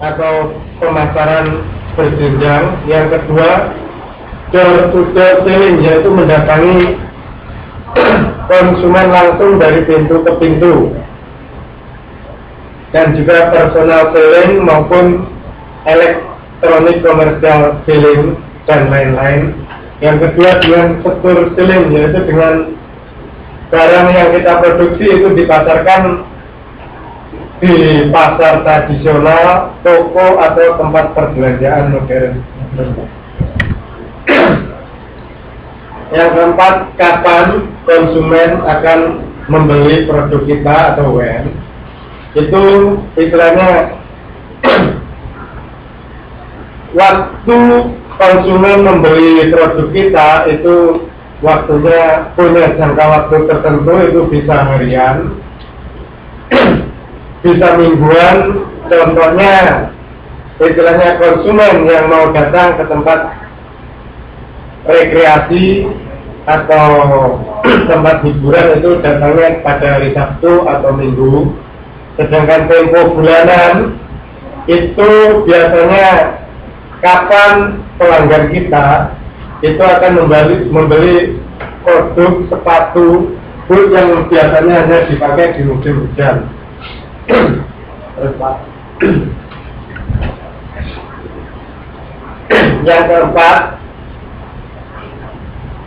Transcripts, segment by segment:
atau pemasaran berjenjang. Yang kedua, door to door selling, yaitu mendatangi konsumen langsung dari pintu ke pintu, dan juga personal selling maupun elektronik komersial selling dan lain-lain. Yang kedua dengan store selling, yaitu dengan barang yang kita produksi itu dipasarkan di pasar tradisional, toko atau tempat perbelanjaan modern. Yang keempat, kapan konsumen akan membeli produk kita atau when? Itu istilahnya waktu konsumen membeli produk kita itu waktunya punya jangka waktu tertentu, itu bisa harian, bisa mingguan. Contohnya istilahnya konsumen yang mau datang ke tempat rekreasi atau tempat hiburan itu datangnya pada hari Sabtu atau Minggu. Sedangkan tempo bulanan itu biasanya kapan pelanggan kita itu akan membeli produk sepatu boot yang biasanya hanya dipakai di musim hujan. Yang keempat,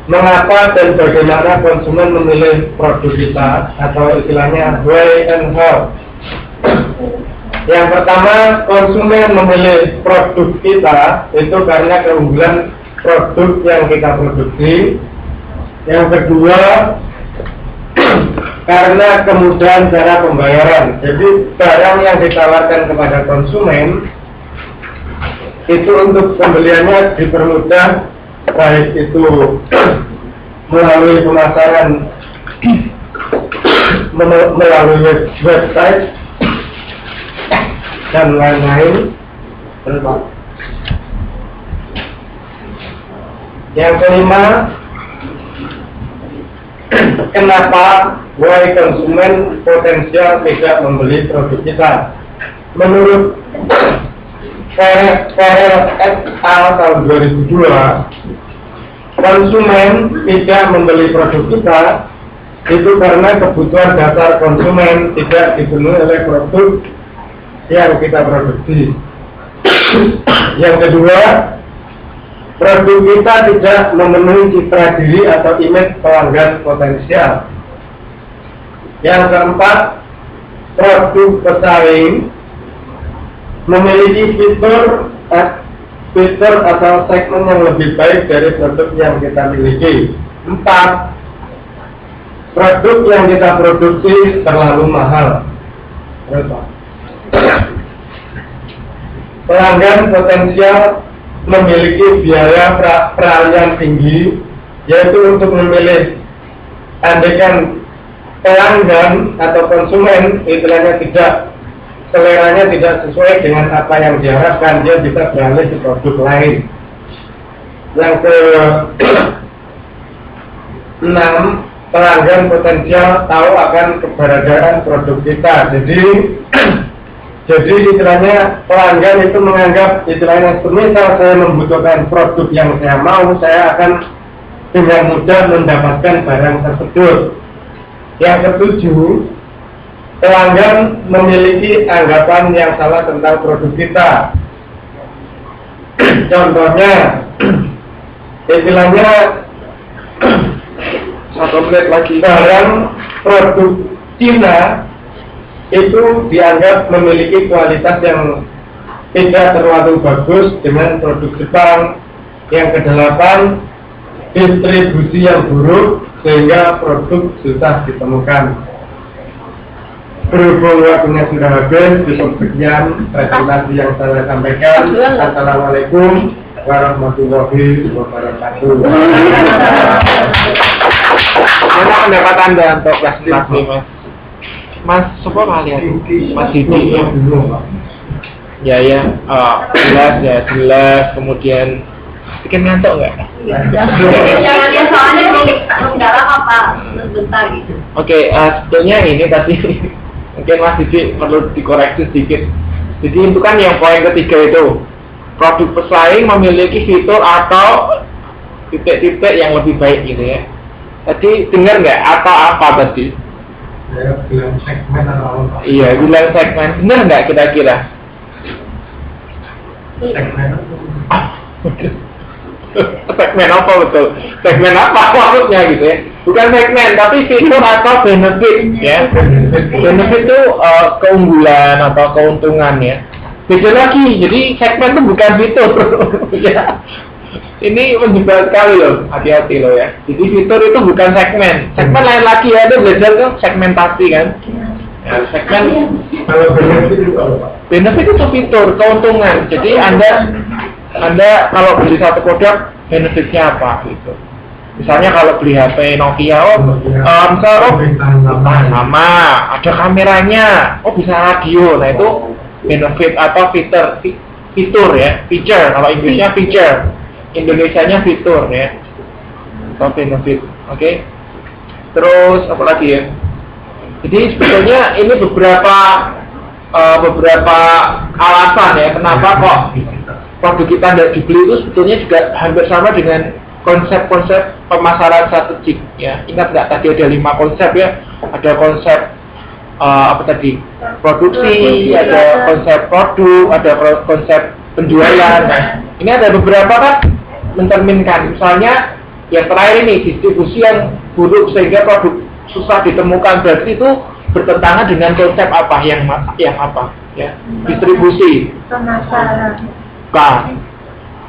mengapa dan bagaimana konsumen memilih produk kita, atau istilahnya why and how. Yang pertama, konsumen memilih produk kita itu karena keunggulan produk yang kita produksi. Yang kedua, karena kemudahan cara pembayaran. Jadi barang yang ditawarkan kepada konsumen itu untuk pembeliannya dipermudah, baik itu melalui pemasaran melalui website dan lain-lain. Yang kelima, kenapa why konsumen potensial tidak membeli produk kita? Menurut KLS tahun 2002, konsumen tidak membeli produk kita itu karena kebutuhan dasar konsumen tidak dipenuhi oleh produk yang kita produksi. Yang kedua, produk kita tidak memenuhi citra diri atau image pelanggan potensial. Yang keempat, produk pesaing memiliki fitur atau segmen yang lebih baik dari produk yang kita miliki. 4, produk yang kita produksi terlalu mahal. Pelanggan potensial memiliki biaya peralihan tinggi, yaitu untuk memilih. Andaikan pelanggan atau konsumen istilahnya seleranya tidak sesuai dengan apa yang diharapkan, dia bisa beralih ke produk lain. Yang ke-6, pelanggan potensial tahu akan keberadaan produk kita. Jadi istilahnya pelanggan itu menganggap istilahnya semisal saya membutuhkan produk yang saya mau, saya akan dengan mudah mendapatkan barang tersebut. Yang ke-7, pelanggan memiliki anggapan yang salah tentang produk kita. Contohnya, istilahnya barang produk Cina itu dianggap memiliki kualitas yang tidak terlalu bagus dengan produk Jepang. Yang ke-8, distribusi yang buruk sehingga produk susah ditemukan. Berhubung waktunya sudah habis, cukup sekian presentasi yang saya sampaikan. Assalamualaikum warahmatullahi wabarakatuh. Mana pendapat Anda untuk kelas 5? Mas, siapa kalian? Mas Didi. Ya, jelas. Kemudian bikin ngantuk nggak? Jangannya soalnya nggak lama Pak, sebentar gitu. Oke, sebetulnya ini tadi mungkin Mas Didi perlu dikoreksi sedikit. Jadi itu kan yang poin ketiga itu. Produk pesaing memiliki fitur atau titik-titik yang lebih baik gitu ya. Tadi dengar nggak atau apa tadi? Saya bilang segmen atau apa? Iya, bilang segmen. Benar nggak kira-kira? Segmen. Segmen apa betul? Segmen apa maksudnya gitu ya? Bukan segmen, tapi fitur atau benefit ya. Benefit itu keunggulan atau keuntungan ya. Beda lagi, jadi segmen itu bukan fitur ya. Ini menjebak sekali loh, hati-hati loh ya. Jadi fitur itu bukan segmen. Segmen lain lagi ya, ada belajar kan segmentasi kan. Ya, segmen Kalau benefit itu apa? benefit itu fitur, keuntungan. Jadi Anda kalau beli satu produk, benefitnya apa gitu. Misalnya kalau beli HP Nokia, sama, ada kameranya, bisa radio. Nah itu benefit atau fitur ya, feature. Kalau Inggrisnya feature, Indonesianya fitur ya, atau benefit. Oke. Terus apa lagi ya? Jadi sebetulnya ini beberapa alasan ya kenapa kok produk kita tidak dibeli itu sebetulnya juga hampir sama dengan konsep-konsep pemasaran strategik ya. Ingat nggak tadi ada 5 konsep ya? Ada konsep produksi, ada konsep produk, ada konsep penjualan. Nah, ini ada beberapa kan mencerminkan. Misalnya yang terakhir ini distribusi yang buruk sehingga produk susah ditemukan, berarti itu bertentangan dengan konsep apa yang apa ya? Distribusi. Pemasaran. Bukan.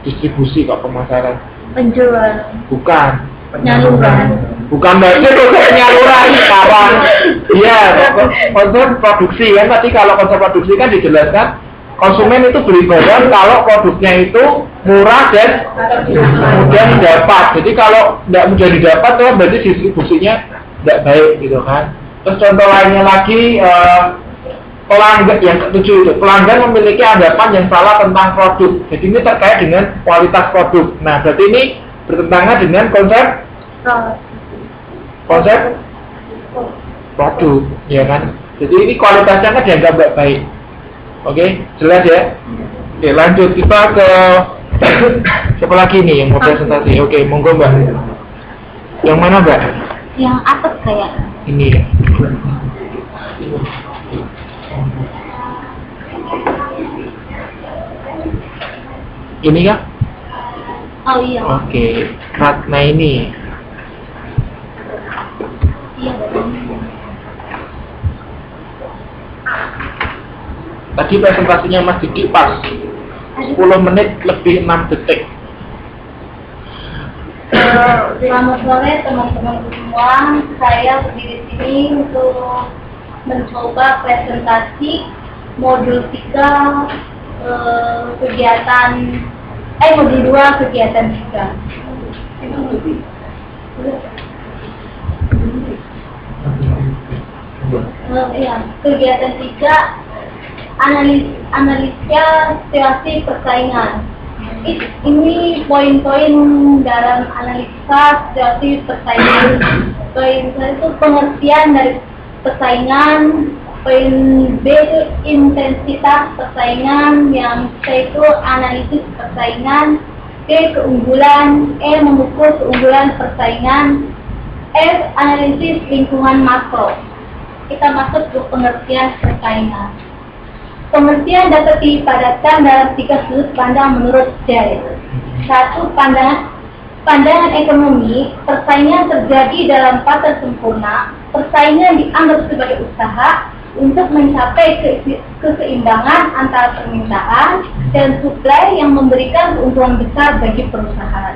Distribusi kok pemasaran. Penjualan. Bukan. Penyaluran. Bukan berarti konsep penyaluran kawan. Iya, konsep produksi kan tadi kalau konsep produksi kan dijelaskan konsumen itu beli barang kalau produknya itu murah dan mudah didapat. Jadi kalau tidak mudah didapat kan berarti distribusinya tidak baik gitu kan. Terus contoh lainnya lagi pelanggan yang ketujuh itu pelanggan memiliki anggapan yang salah tentang produk. Jadi ini terkait dengan kualitas produk. Nah berarti ini bertentangan dengan konsep produk, ya kan? Jadi ini kualitasnya kan dianggap nggak baik. Oke, jelas ya? Oke, lanjut kita ke siapa lagi nih yang mau presentasi? Oke, monggo Mbak. Yang mana Mbak? Yang atas kayak. Ini ya. Ini ya? Oh iya. Oke, Ratna ini. Iya. Tadi presentasinya Mas Diki pas 10 menit lebih 6 detik. Selamat sore teman-teman semua. Saya berdiri di sini untuk mencoba presentasi modul 3 kegiatan modul 2 kegiatan 3. Kegiatan 3 analisa situasi persaingan. Ini poin-poin dalam analisa situasi persaingan. Poin itu pengertian dari persaingan. Poin B itu intensitas persaingan. Yang C itu analisis persaingan. D keunggulan. E mengukur keunggulan persaingan. F analisis lingkungan makro. Kita masuk ke pengertian persaingan. Pengertian dapat dipadatkan dalam 3 sudut pandang menurut Jay. 1. Pandangan ekonomi, persaingan terjadi dalam fase sempurna. Persaingan dianggap sebagai usaha untuk mencapai keseimbangan antara permintaan dan suplai yang memberikan keuntungan besar bagi perusahaan.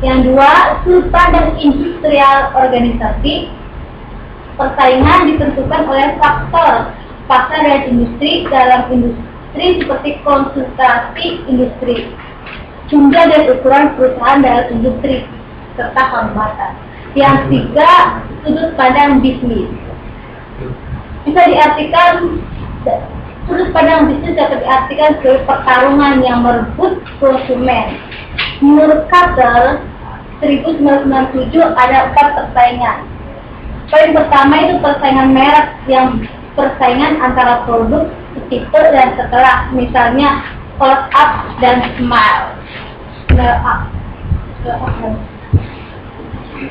Yang 2, sudut pandang industrial organisasi. Persaingan ditentukan oleh faktor pasar dan industri. Dalam industri seperti konsentrasi industri, jumlah dan ukuran perusahaan dalam industri, serta hambatan. Yang 3, sudut pandang bisnis. Bisa diartikan, sudut pandang bisnis dapat diartikan sebagai pertarungan yang merebut konsumen. Menurut Carter 1997 ada 4 persaingan. Poin pertama itu persaingan merek yang persaingan antara produk setipe dan setelah, misalnya close up dan smile.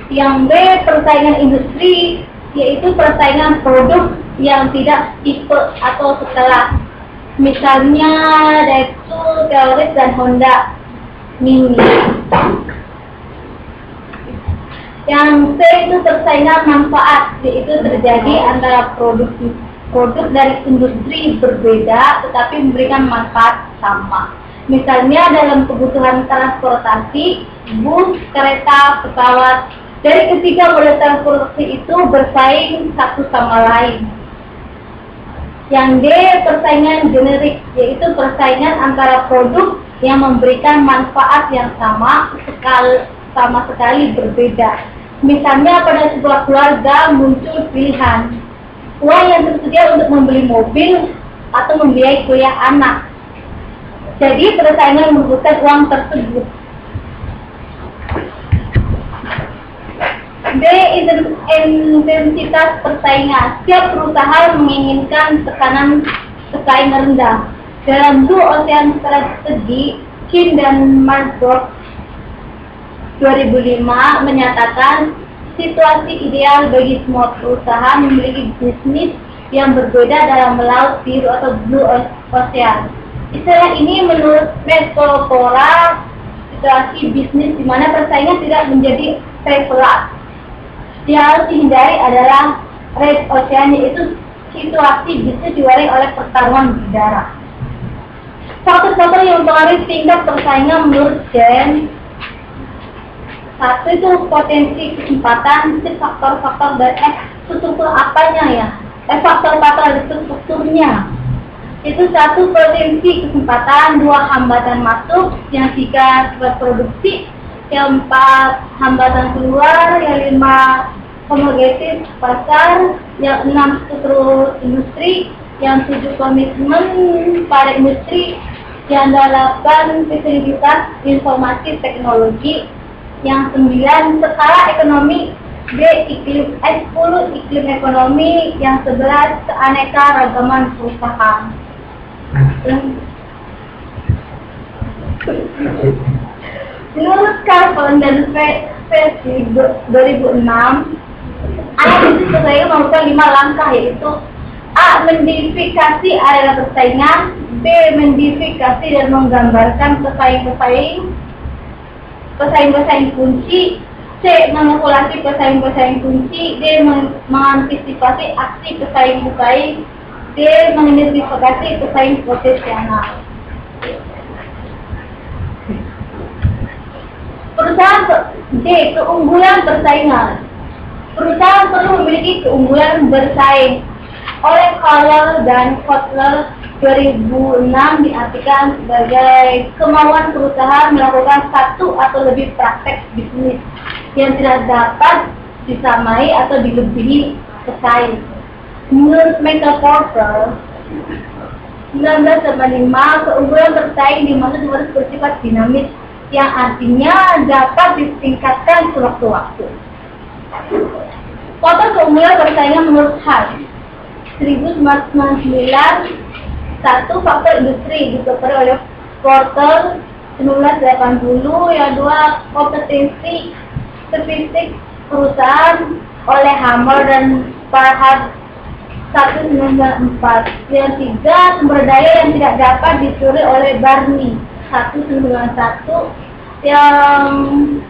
Yang B, persaingan industri, yaitu persaingan produk yang tidak tipe atau setelah, misalnya Daihatsu, Teoris, dan Honda Mini. Yang C itu persaingan manfaat, yaitu terjadi antara produk dari industri berbeda tetapi memberikan manfaat sama. Misalnya dalam kebutuhan transportasi, bus, kereta, pesawat. Dari ketiga model transportasi itu bersaing satu sama lain. Yang D, persaingan generik, yaitu persaingan antara produk yang memberikan manfaat yang sama sekali berbeda. Misalnya pada sebuah keluarga muncul pilihan uang yang tersedia untuk membeli mobil atau membiayai kuliah anak. Jadi persaingan membutuhkan uang tersebut. B, intensitas persaingan. Setiap perusahaan menginginkan tekanan pesaing rendah. Dalam Blue Ocean Strategy, Kim dan Margot 2005 menyatakan situasi ideal bagi semua perusahaan memiliki bisnis yang berbeda dalam melaut biru atau Blue Ocean. Istilah ini menurut Metropora situasi bisnis di mana persaingan tidak menjadi preferat. Yang harus dihindari adalah Red Ocean, yaitu situasi bisnis diwarai oleh pertarungan di darat. Faktor-faktor yang mempengaruhi tingkat persaingan menurut James. Satu itu potensi kesempatan, itu faktor-faktor dari struktur apanya ya? Faktor-faktor dari strukturnya. Itu satu, potensi kesempatan, dua, hambatan masuk, yang tiga, sifat produksi, yang empat, hambatan keluar, yang lima, homogenesis pasar, yang enam, struktur industri, yang tujuh, komitmen pada industri, yang delapan, fasilitas informasi teknologi, yang 9, skala ekonomi, B, iklim, 10, iklim ekonomi, yang 11, keanekaragaman perusahaan. Menurut Carlson dan Versi 2006, analisis persaingan merupakan 5 langkah, yaitu A, mendiverifikasi area persaingan, B, mendiverifikasi dan menggambarkan pesaing-pesaing kunci, C, mengevaluasi pesaing-pesaing kunci, D, mengantisipasi aksi pesaing-pesaing, D, mengidentifikasi pesaing potensial. Perusahaan D, keunggulan persaingan. Perusahaan perlu memiliki keunggulan bersaing. Oleh Kohler dan Kotler 2006 diartikan sebagai kemauan perusahaan melakukan satu atau lebih praktek bisnis yang tidak dapat disamai atau dilebihi pesaing. Menurut Michael Porter 1995, keunggulan bersaing dimaksud harus bersifat dinamis, yang artinya dapat ditingkatkan sewaktu-waktu. Faktor keunggulan persaingan menurut Hart 1999, satu, faktor industri dipelopori oleh Porter 1980, yang dua, kompetensi statistik perusahaan oleh Hammer dan Parham 1994, yang tiga, sumber daya yang tidak dapat dicuri oleh Barney 1991, yang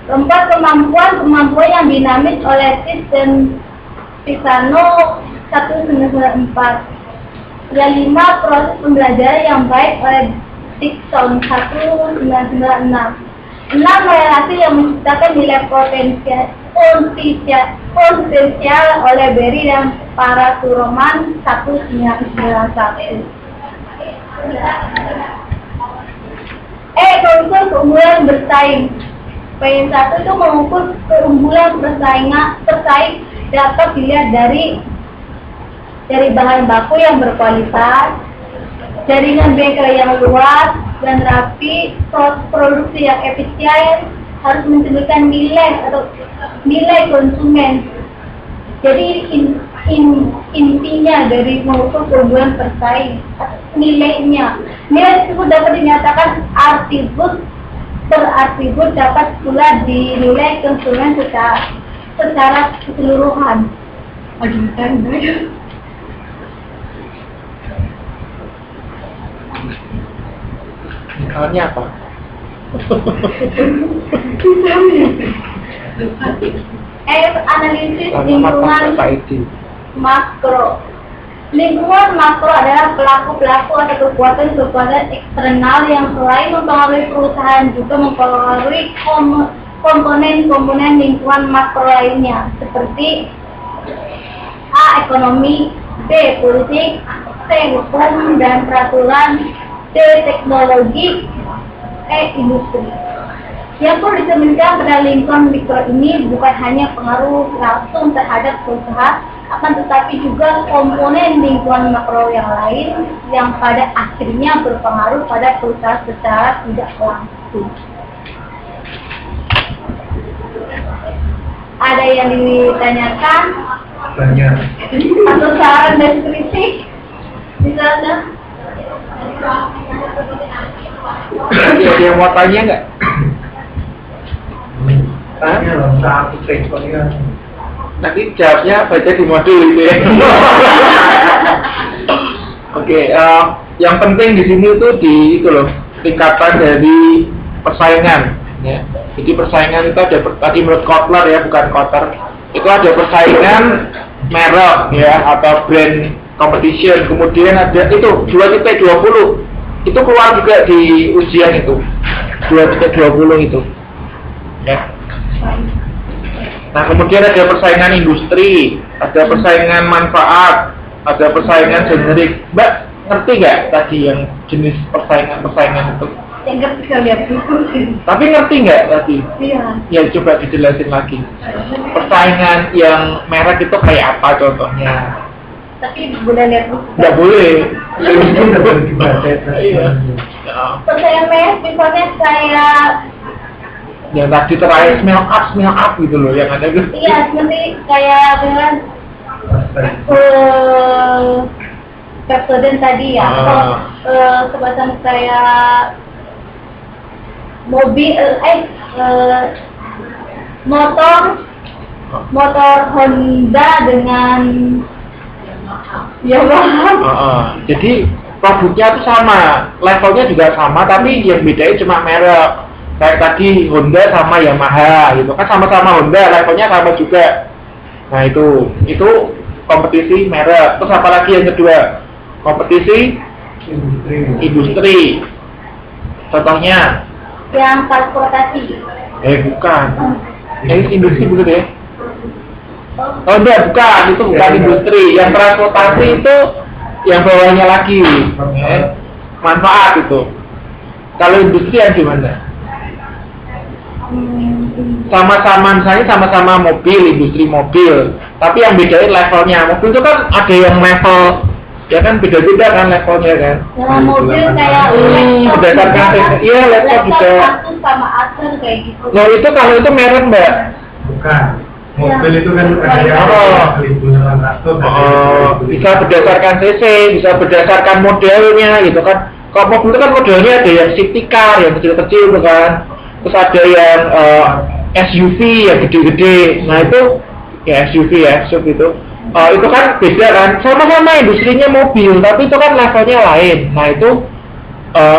keempat, kemampuan yang dinamis oleh Tis dan Pisano 1994. Yang lima, proses pembelajaran yang baik oleh Dixon 1996. 6, relasi yang menciptakan nilai potensial oleh Berry dan para Suroman 1991. Mengukur keunggulan bersaing. Poin 1 itu mengukur keunggulan bersaing dapat dilihat dari bahan baku yang berkualitas, jaringan bengkel yang luas dan rapi, produksi yang efisien, harus menimbulkan nilai konsumen. Jadi intinya dari mengukur keunggulan bersaing. Nilai tersebut dapat dinyatakan beratribut dapat pula dinilai konsumen secara keseluruhan. Misalnya apa? Analisis lingkungan makro. Lingkungan makro adalah pelaku-pelaku atau kekuatan-kekuatan eksternal yang selain mempengaruhi perusahaan juga mempengaruhi komponen-komponen lingkungan makro lainnya seperti A. Ekonomi, B. Politik, C. Hukum dan peraturan, D. Teknologi, E. Industri. Yang perlu dicerminkan pada lingkungan mikro ini bukan hanya pengaruh langsung terhadap perusahaan, akan tetapi juga komponen lingkungan makro yang lain yang pada akhirnya berpengaruh pada perusahaan secara tidak langsung. Ada yang ditanyakan? Banyak. Atau saran dan kritik? Misalnya? Ada yang mau tanya nggak? Satu sektornya. Nanti jawabnya baca di modul itu ya. Oke, yang penting di sini tuh itu loh, tingkatan dari persaingan. Ya. Jadi persaingan itu ada tadi menurut Kotler ya, bukan Kotter. Itu ada persaingan merek ya atau brand competition. Kemudian ada itu 2.20. Itu keluar juga di ujian itu. 2.20 itu. Ya. Nah, kemudian ada persaingan industri, ada persaingan manfaat, ada persaingan generik. Mbak, ngerti nggak tadi yang jenis persaingan itu? Yang ngerti saya lihat buku. Tapi ngerti nggak tadi? Iya. Ya, coba dijelasin lagi. Persaingan yang merek itu kayak apa contohnya? Tapi boleh lihat buku. Nggak boleh. Itu udah boleh dibaca. Iya. Persaingan merek misalnya kayak Yang tadi terakhir smell up gitu loh, yang ada gitu. iya, seperti kayak dengan Pepsodent tadi ya, atau semacam kayak mobil, motor Honda dengan Yamaha. Jadi produknya itu sama, levelnya juga sama, tapi yang bedain cuma merek. Kayak tadi Honda sama Yamaha gitu kan, sama-sama Honda, levelnya sama juga. Nah itu kompetisi merek. Terus apa lagi yang kedua? Kompetisi industri. Contohnya? Yang transportasi. Bukan. Ini industri bukan ya? Oh enggak, bukan. Itu bukan industri. Yang transportasi itu yang bawahnya lagi. Manfaat itu. Kalau industri yang gimana? Sama-sama misalnya sama-sama mobil, industri mobil, tapi yang bedain levelnya. Mobil itu kan ada yang level, ya kan beda-beda kan levelnya kan. Yang mobil kayak berdasarkan iya laptop juga. Asus sama Acer kayak gitu. Nah itu kalau itu merek Mbak. Bukan. Mobil itu kan ada yang 1.800. Bisa berdasarkan cc, bisa berdasarkan modelnya gitu kan. Kalau mobil itu kan modelnya ada yang city car, yang kecil-kecil gitu kan. Terus ada yang SUV yang gede-gede. Nah itu ya SUV ya, SUV itu. Itu kan beda kan. Sama-sama industrinya mobil, tapi itu kan levelnya lain. Nah itu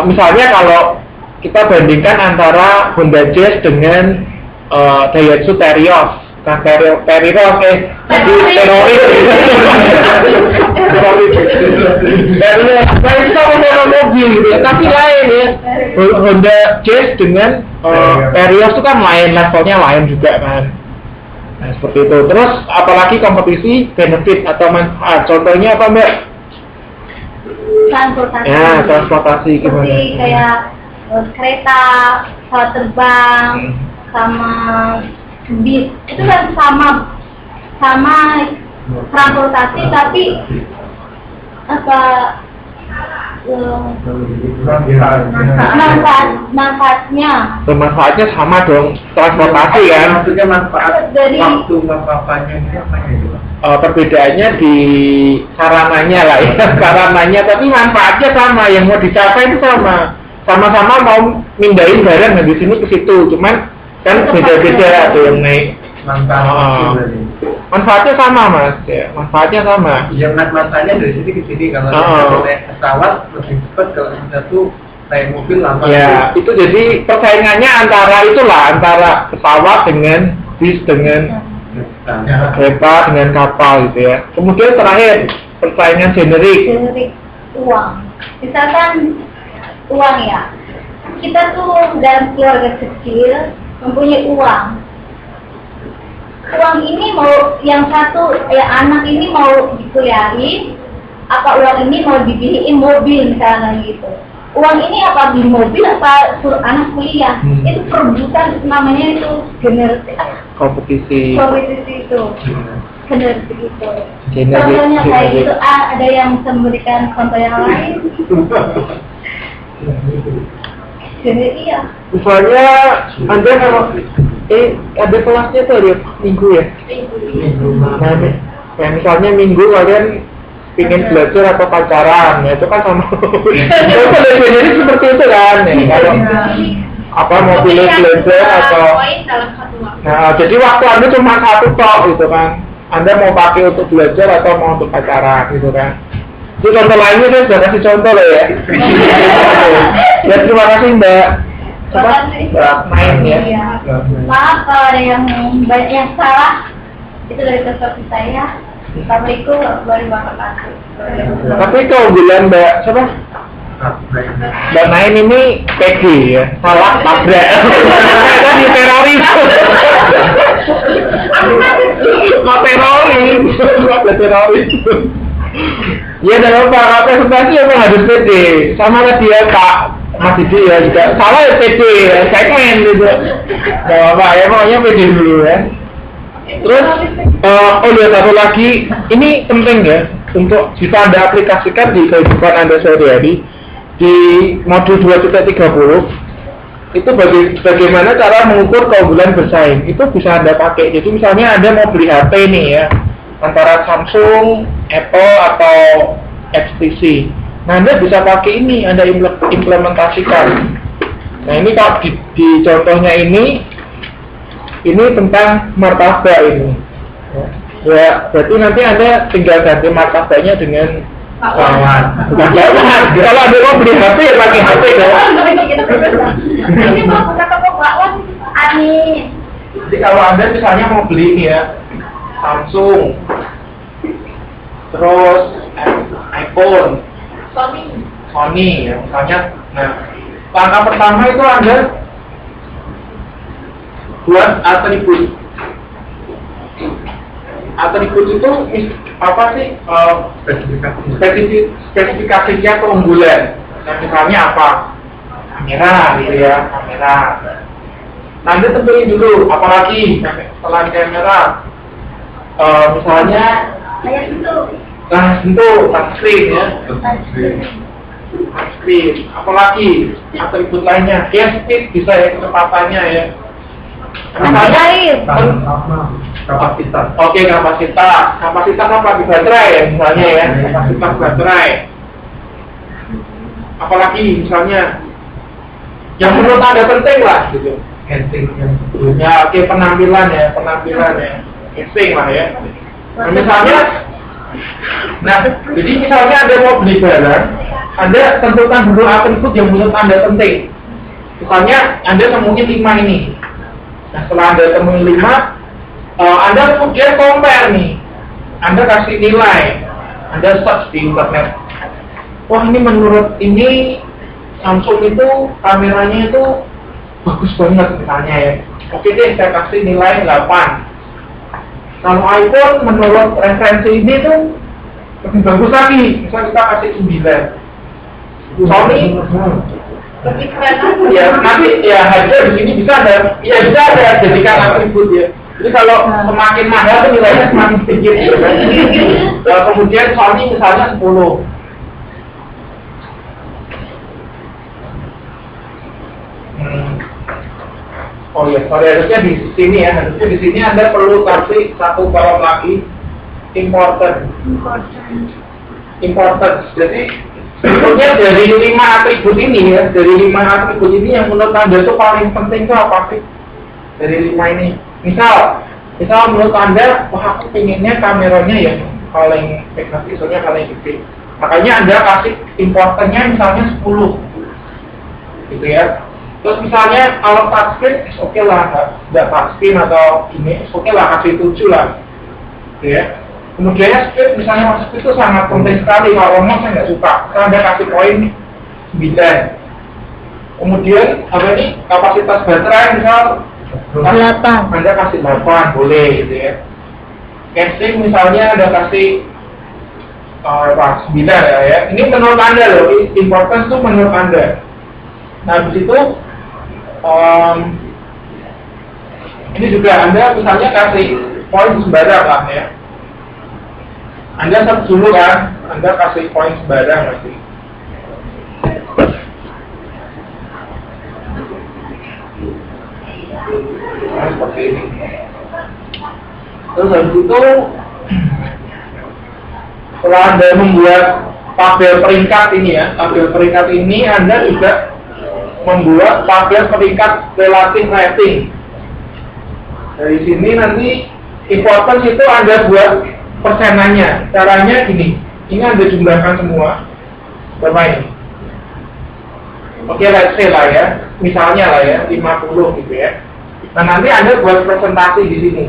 misalnya kalau kita bandingkan antara Honda Jazz dengan Daihatsu Terios. Nah Terios tadi teroris. Nah itu sama-sama mobil gitu ya, tapi lain ya. Honda Jazz dengan Terios itu kan lain, levelnya lain juga kan. Nah seperti itu. Terus apalagi kompetisi benefit atau manfaat. Contohnya apa Mbak? Transportasi. Ya transportasi gimana? Seperti kayak kereta, pesawat terbang, sama bis. Itu kan sama transportasi, tapi apa manfaatnya. Manfaatnya sama dong, transportasi kan. Maksudnya manfaat Dari- waktu papanya ini apa ya? Perbedaannya di sarananya lah ya, sarananya, tapi manfaatnya sama, yang mau dicapai itu sama-sama mau mindahin barang dari sini ke situ, cuman kan beda-beda tuh yang naik. Manfaatnya sama mas, ya, manfaatnya sama. Yang manfaatnya dari sini ke sini, kalau naik pesawat lebih cepat, kalau satu naik mobil lama. Ya, itu jadi persaingannya antara pesawat dengan bis, dengan kereta, dengan kapal gitu ya. Kemudian terakhir persaingan generik. Generik uang. Misalkan uang ya, kita tuh dalam keluarga kecil mempunyai uang. Uang ini mau yang satu anak ini mau dikuliahin, apa uang ini mau dibeliin mobil misalnya gitu. Uang ini apa beli mobil apa suruh anak kuliah? Itu perebutan, namanya itu Kompetisi itu. Generik itu. Generik. Contohnya kayak gitu, ada yang bisa memberikan contoh yang lain. Generik iya. Misalnya Anda kalau ada kelasnya tuh hari Minggu ya. Nah, ya misalnya Minggu kalian ingin belajar atau pacaran, ya itu kan sama. Itu jadi seperti itu kan. Ya, kalau apa mau pilih belajar atau nah, jadi waktu Anda cuma satu tok gitu kan. Anda mau pakai untuk belajar atau mau untuk pacaran gitu kan. Itu contoh lainnya saya sudah kasih contoh loh ya. Ya terima kasih Mbak. Mbak Main ya. Iya. Maaf kalau ada yang banyak yang salah, itu dari perspektif saya. Assalamualaikum warahmatullahi wabarakatuh. Tapi keunggulan Mbak siapa? Mbak Nain ini PG ya, salah tabrak. Kita di teroris. Teroris. Ya dalam apa presentasi emang harus PD. Sama lah dia Kak Mas Didi ya juga. Salah ya PD ya, segmen gitu. Gak apa-apa ya, pokoknya PD dulu ya. Terus, satu lagi, ini penting ya untuk bisa Anda aplikasikan di kehidupan Anda sehari-hari di modul 2.30 itu bagaimana cara mengukur keunggulan bersaing. Itu bisa Anda pakai. Jadi misalnya Anda mau beli HP nih ya, antara Samsung, Apple atau HTC. Nah Anda bisa pakai ini, Anda implementasikan. Nah ini kalau di contohnya ini tentang martabak ini. Ya, berarti nanti Anda tinggal ganti martabaknya dengan bakwan. Kalau Anda mau beli HP ya pakai HP ya. Ini mau buka toko bakwan, Ani. Jadi kalau Anda misalnya mau beli ini ya, Samsung, terus iPhone, Sony ya misalnya. Nah, langkah pertama itu Anda buat atribut. Atribut itu apa sih? Spesifikasinya keunggulan. Nah, misalnya apa? Kamera gitu ya, kamera. Nanti tentuin dulu, apalagi selain kamera. Misalnya tentu touchscreen ya. Touchscreen. Apalagi atribut lainnya, speed bisa ya, kecepatannya ya. Misalnya kapasitas. Oke, kapasitas apa di baterai ya misalnya ya, kapasitas baterai. Apalagi misalnya yang menurut Anda penting lah gitu. Ya, oke, penampilan ya. Casing lah ya. Nah, misalnya, jadi misalnya Anda mau beli barang, Anda tentukan dulu atribut yang menurut Anda penting. Misalnya Anda temuin 5 ini. Nah, setelah Anda temuin 5, Anda kemudian compare nih. Anda kasih nilai. Anda search di internet. Wah, ini menurut ini Samsung itu kameranya itu bagus banget misalnya ya. Oke deh, saya kasih nilai 8. Kalau iPhone menurut referensi ini tuh lebih bagus lagi. Misal kita kasih 9. Sony Lebih keren lagi. ya nanti ya harga di sini bisa ada jadikan atribut ya. Jadi kalau semakin mahal tuh nilainya semakin sedikit gitu kan. Kemudian Sony misalnya 10. Oh ya, sorry, harusnya di sini ya. Harusnya di sini Anda perlu kasih satu kolom lagi important. Jadi sebetulnya dari 5 atribut ini ya, dari 5 atribut ini yang menurut Anda itu paling penting itu apa sih? Dari 5 ini. Misal menurut Anda, wah aku pengennya kameranya yang paling megapikselnya paling gede. Makanya Anda kasih importantnya misalnya 10. Gitu ya. Terus misalnya kalau touchscreen, oke lah, nggak touchscreen atau ini, oke lah kasih 7 lah, gitu ya. Kemudian speed, misalnya speed itu sangat penting sekali. Kalau ngomong saya nggak suka, saya Anda kasih poin 9. Kemudian apa ini kapasitas baterai misal 8. Anda kasih 8 boleh, gitu ya. Casing misalnya Anda kasih 9 ya. Ini menurut Anda loh, importance itu menurut Anda. Nah di situ ini juga Anda misalnya kasih poin sembarang lah ya. Anda search dulu kan, Anda kasih poin sembarang nanti. Nah, seperti ini. Terus habis itu setelah Anda membuat tabel peringkat ini ya, tabel peringkat ini Anda juga membuat tabel peringkat relative rating. Dari sini nanti importance itu Anda buat persenannya. Caranya gini, ini Anda jumlahkan semua berapa ini? Oke, let's say lah ya, misalnya lah ya 50 gitu ya. Nah nanti Anda buat presentasi di sini.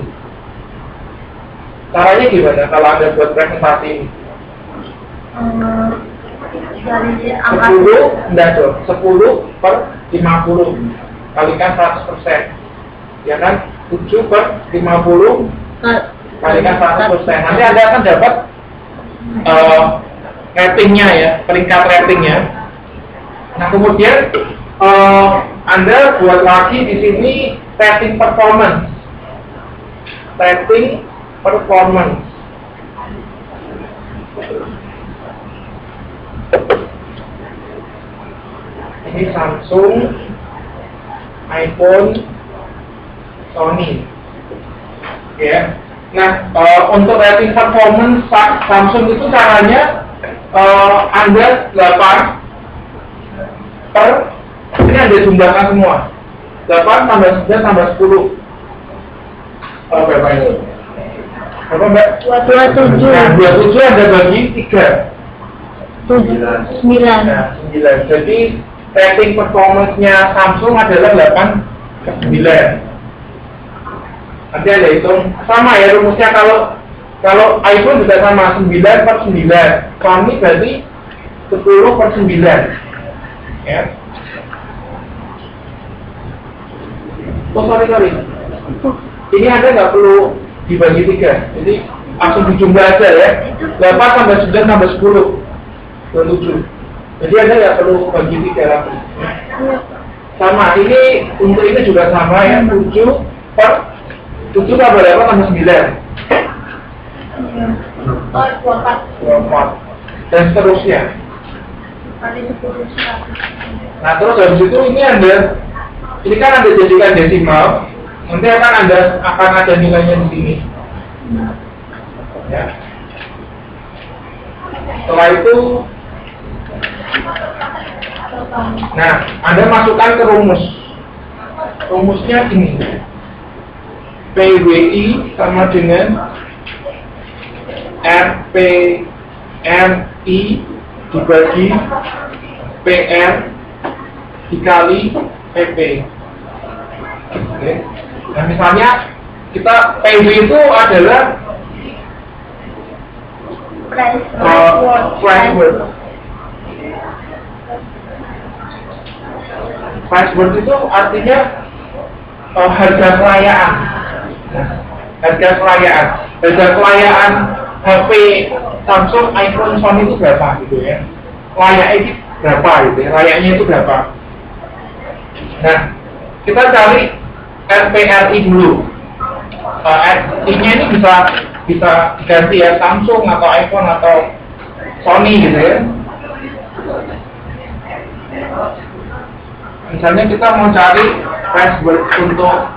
Caranya gimana kalau Anda buat presentasi ini? 10, enggak dong, 10 per 50 kalikan 100%, ya kan? 7 per 50 kalikan 100%. Nanti Anda akan dapat ratingnya ya, peringkat ratingnya. Nah kemudian Anda buat lagi di sini rating performance. Ini Samsung, iPhone, Sony, ya. Nah, untuk rating performance Samsung itu caranya Anda 8 per, ini Anda jumlahkan semua. 8 tambah 9 tambah 10. Berapa ini? Berapa Mbak? 27. Nah, 27 Anda bagi 3. 9. Nah, 9. Jadi rating performance-nya Samsung adalah 8 ke 9. Nanti Anda hitung sama ya rumusnya, kalau iPhone juga sama 9 per 9. Sony berarti 10 per 9. Ya. Oh sorry. Ini Anda nggak perlu dibagi 3. Jadi langsung dijumlah aja ya. 8 tambah 9 tambah 10. 27. Jadi Anda nggak perlu bagi 3 lagi. Sama, ini untuk ini juga sama ya, 7 per 7 tambah 8 tambah 9. 24. Dan seterusnya. Nah terus habis itu ini kan Anda jadikan desimal, nanti akan ada nilainya di sini. Ya. Setelah itu, nah Anda masukkan ke rumus. Rumusnya ini. PWI sama dengan RPRI dibagi PR dikali PP. Oke. Nah misalnya kita PW itu adalah price word itu artinya harga kelayaan. Harga kelayaan HP Samsung, iPhone, Sony itu berapa gitu ya? Layaknya itu berapa gitu ya? Layaknya itu berapa? Nah, kita cari RPRI dulu. RI-nya ini bisa ganti ya, Samsung atau iPhone atau Sony gitu ya. Misalnya kita mau cari password untuk